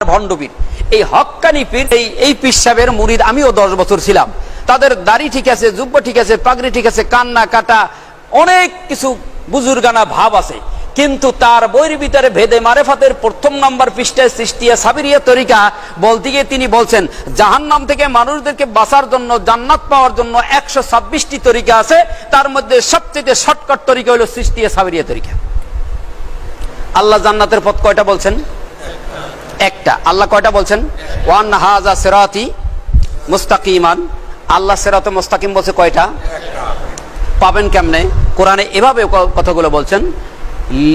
ভণ্ডপীর। এই হক্কানি পীর, এই পীর সাহেবের মুরিদ আমিও 10 বছর ছিলাম। তাদের দাড়ি ঠিক আছে, জুব্বা ঠিক আছে, পাগড়ি ঠিক আছে, কান্না কাটা অনেক কিছু বুজুর্গানা ভাব আছে, কিন্তু তার বইয়ের ভিতরে ভেদে মারেফাতের প্রথম নাম্বার পৃষ্ঠায় সৃষ্টিয়া সাবিরিয়া তরিকা বলতে গিয়ে তিনি বলছেন জাহান্নাম থেকে মানুষদেরকে বাঁচার জন্য, জান্নাত পাওয়ার জন্য 126টি তরিকা আছে, তার মধ্যে সবচেয়ে শর্টকাট তরিকা হলো সৃষ্টিয়া সাবিরিয়া তরিকা। আল্লাহ জান্নাতের পথ কয়টা বলছেন? একটা। আল্লাহ কয়টা বলছেন? ওয়ান হাযা সিরাতি মুস্তাকিমান। আল্লাহ সিরাতে মুস্তাকিম বলছে কয়টা? পাবেন কেমনে? কোরআনে এভাবে কথাগুলো বলছেন,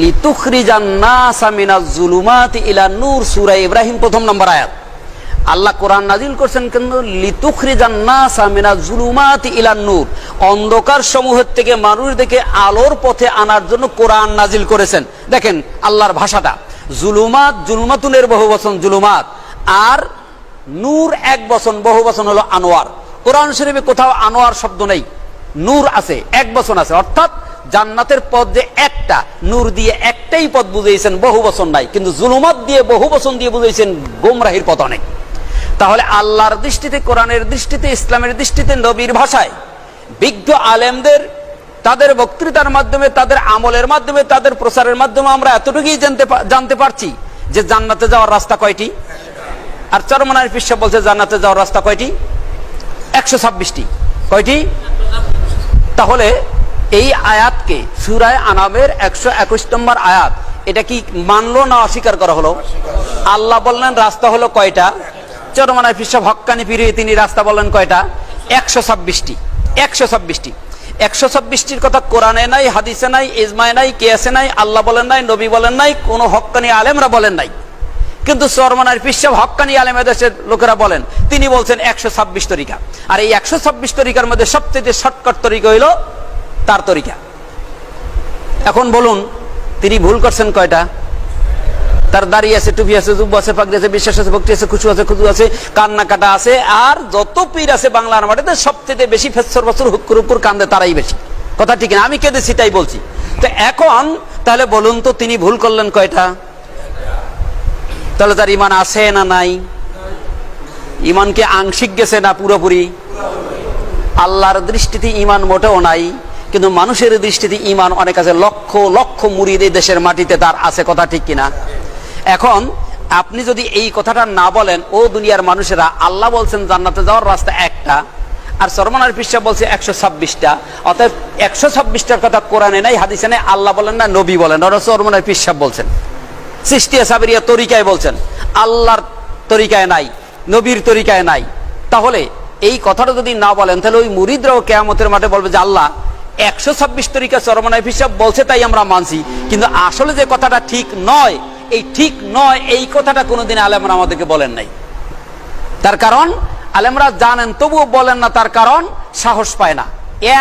লিতুখরিজান নাসা মিনাজ জুলুমাতি ইলা নূর, সূরা ইব্রাহিম প্রথম নম্বর আয়াত। আল্লাহ কোরআন নাজিল করছেন কেন? লিতুখরিজান নাসা মিনাজ জুলুমাতি ইলা নূর, অন্ধকার সমূহের থেকে মানুষদেরকে আলোর পথে আনার জন্য কোরআন নাজিল করেছেন। দেখেন আল্লাহর ভাষাটা, জুলুমাত, জুলমাতুনের বহু বচন জুলুমাত, আর নূর এক বচন, বহু বচন হলো আনোয়ার। কোরআন শরীফে কোথাও আনোয়ার শব্দ নেই, নূর আছে, এক বচন আছে, অর্থাৎ জান্নাতের পথ যে একটা, নূর দিয়ে একটাই পথ বুঝিয়েছেন, বহু বচন নাই। কিন্তু জুলুমাত দিয়ে, বহু বচন দিয়ে বুঝিয়েছেন গোমরাহির পথ অনেক। তাহলে আল্লাহর দৃষ্টিতে, কোরআনের দৃষ্টিতে, ইসলামের দৃষ্টিতে, নবীর ভাষায়, বিজ্ঞ আলেমদের তাদের বক্তৃতার মাধ্যমে, তাদের আমলের মাধ্যমে, তাদের প্রচারের মাধ্যমে আমরা এতটুকুই জানতে পারছি যে জান্নাতে যাওয়ার রাস্তা কয়টি। আর চরমনায়ের পীর সাহেব বলছে জান্নাতে যাওয়ার রাস্তা কয়টি? 126টি। কয়টি? তাহলে এই আয়াতকে, সূরা আনামের 121 নম্বর আয়াত, এটা কি মানলো না অস্বীকার করা হলো? আল্লাহ বললেন রাস্তা হলো কয়টা? চরমনায়ের পীর সাহেব হক্কানি পীর, তিনি রাস্তা বললেন কয়টা? 126টি। 126টি। 126টির কথা কোরআনে নাই, হাদিসে নাই, ইজমায়ে নাই, কিয়াসে নাই, আল্লাহ বলেন নাই, নবী বলেন নাই, কোন হক্কানি আলেমরা বলেন নাই। কিন্তু চরমনায়ের পীর সাহেব হক্কানি আলেম দেশের লোকেরা বলেন, তিনি বলছেন 126 তরিকা। আর এই 126 তরিকার মধ্যে সবচেয়ে শর্টকাট তরিকা হইল তার তরিকা। এখন বলুন তিনি ভুল করছেন কয়টা? তার দাড়ি আছে, টুপি আছে, জুব্বা আছে, পাগড়ি আছে, বিশ্বাস আছে, ভক্তি আছে, খুশু আছে, খুদু আছে, কান্না কাটা আছে, আর যত পীর আছে বাংলার মাটিতে সবচেয়ে বেশি ফেসর বছর হুক্কুর হুক্কুর কান্দে তারাই বেশি। কথা ঠিক না? আমি কেঁদেছি তাই বলছি। তো এখন তাহলে বলুন তো তিনি ভুল করলেন কয়টা? তাহলে তার ইমান আছে না নাই? ইমান কি আংশিক গেছে না পুরোপুরি? আল্লাহর দৃষ্টিতে ইমান মোটেও নাই, কিন্তু মানুষের দৃষ্টিতে ইমান অনেক আছে। লক্ষ লক্ষ মুরিদ এই দেশের মাটিতে তার আছে। কথা ঠিক কিনা? এখন আপনি যদি এই কথাটা না বলেন, ও দুনিয়ার মানুষেরা, আল্লাহ বলছেন জান্নাতে যাওয়ার রাস্তা একটা, আর চরমনায়ের পীর সাহেব বলছে 126টা, অতএব 126টার কথা কোরআনে নাই, হাদিসে নাই, আল্লাহ বলেন না, নবী বলেন, ওরা চরমনায়ের পীর সাহেব বলছেন, সৃষ্টিয়া সাবিরিয়া তরিকায় বলছেন, আল্লাহর তরিকায় নাই, নবীর তরিকায় নাই। তাহলে এই কথাটা যদি না বলেন, তাহলে ওই মুরিদরাও কিয়ামতের মাঠে বলবে যে আল্লাহ 126 তরিকা চরমনায়ের পীর সাহেব বলছে তাই আমরা মানছি, কিন্তু আসলে যে কথাটা ঠিক নয়, এই ঠিক নয় এই কথাটা কোনোদিন আলেমরা আমাদেরকে বলেন নাই। তার কারণ আলেমরা জানেন তবুও বলেন না, তার কারণ সাহস পায় না।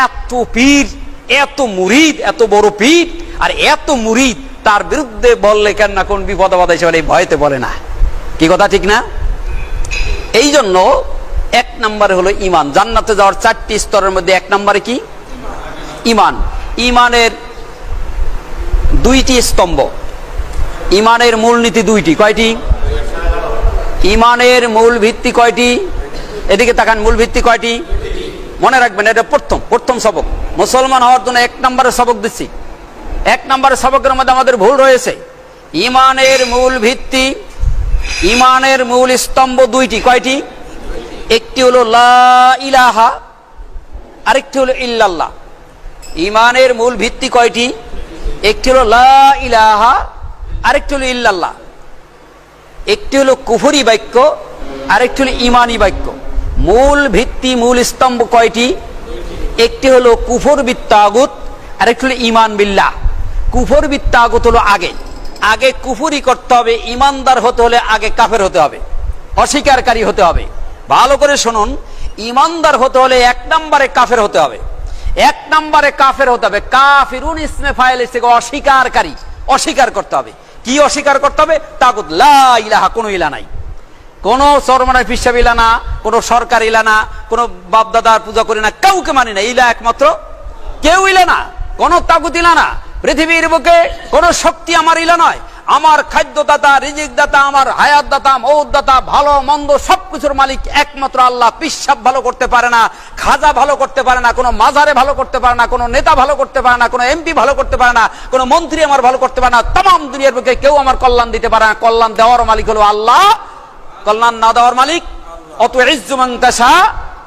এত পীর, এত মুরিদ, এত বড় পীর, আর এত মুরিদ, তার বিরুদ্ধে বললে কেন না কোন বিপদ আপদ এসে বলে, এই ভয়তে বলে না। কি কথা ঠিক না? এই জন্য 1 নম্বরে হলো ইমান। জান্নাতে যাওয়ার 4টি স্তরের মধ্যে 1 নম্বরে কি? ইমান। ইমানের 2টি স্তম্ভ। ইমানের মূলনীতি 2টি। কয়টি? ইমানের মূল ভিত্তি কয়টি? এদিকে তাকান, মূল ভিত্তি কয়টি? মনে রাখবেন, এটা প্রথম সবক। মুসলমান হওয়ার জন্য 1 নম্বরের সবক দিচ্ছি। 1 নম্বরের সবকের মধ্যে আমাদের ভুল রয়েছে। ইমানের মূল ভিত্তি, ইমানের মূল স্তম্ভ 2টি। কয়টি? একটি হলো লা ইলাহা, আরেকটি হলো ইল্লাল্লাহ। ইমানের মূল ভিত্তি কয়টি? একটি হলো লা ইলাহা, আরেকটি হলো ইল্লাল্লাহ। একটি হলো কুফরি বাক্য, আরেকটি হলো ইমানি বাক্য। মূল ভিত্তি, মূল স্তম্ভ কয়টি? একটি হলো কুফর বিত তাগুত, আরেকটি হলো ইমান বিল্লাহ। কুফর বিত তাগুত হলো আগে কুফরি করতে হবে, ইমানদার হতে হলে আগে কাফের হতে হবে, অস্বীকারী হতে হবে। ভালো করে শুনুন, ইমানদার হতে হলে 1 নম্বরে কাফের হতে হবে। 1 নম্বরে কাফের হতে হবে। কাফিরুন ইসমে ফাইল থেকে অস্বীকারী, অস্বীকার করতে হবে। কি অস্বীকার করতে হবে? তাগুত, লা ইলাহা, কোনো ইলা নাই, কোন চরমনায়ের পীর সাহেব ইলা না, কোন সরকার ইলা না, কোন বাপদাদার পূজা করি না, কাউকে মানি না, ইলা একমাত্র কেউ ইলা না, কোন তাগুত ইলা না। পৃথিবীর বুকে কোন শক্তি আমার ইলা নয়, আমার খাদ্যদাতা, রিজিকদাতা, আমার হায়াতদাতা, মৌতদাতা, ভালো মন্দ সবকিছুর মালিক একমাত্র আল্লাহ। পিশাব ভালো করতে পারে না, খাজা ভালো করতে পারে না, কোনো মাজারে ভালো করতে পারে না, কোনো নেতা ভালো করতে পারে না, কোনো এমপি ভালো করতে পারে না, কোনো মন্ত্রী আমার ভালো করতে পারে না, তাম দুনিয়ার বুকে কেউ আমার কল্যাণ দিতে পারে না। কল্যাণ দেওয়ার মালিক হলো আল্লাহ, কল্যাণ না দেওয়ার মালিক অত ইজ্জু মান তাশা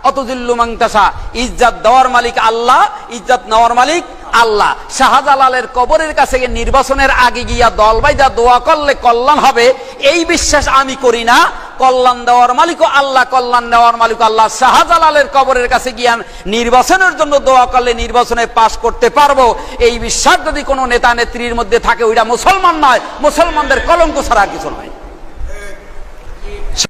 অত জিল্লু মান তাশা। ইজ্জত দেওয়ার মালিক আল্লাহ, ইজ্জত নেওয়ার মালিক আল্লাহ। শাহজালালের কবরের কাছে গিয়ে নির্বাচনের আগে গিয়া দল বাইদা দোয়া করলে কল্যাণ হবে, এই বিশ্বাস আমি করি না। কল্যাণ দেওয়ার মালিক আল্লাহ, কল্যাণ দেওয়ার মালিক আল্লাহ। শাহজালালের কবরের কাছে গিয়া নির্বাচনের জন্য দোয়া করলে নির্বাচনে পাশ করতে পারবো, এই বিশ্বাস যদি কোনো নেতা নেত্রীর মধ্যে থাকে, ওইটা মুসলমান নয়, মুসলমানদের কলঙ্ক ছাড়া কিছু নয়।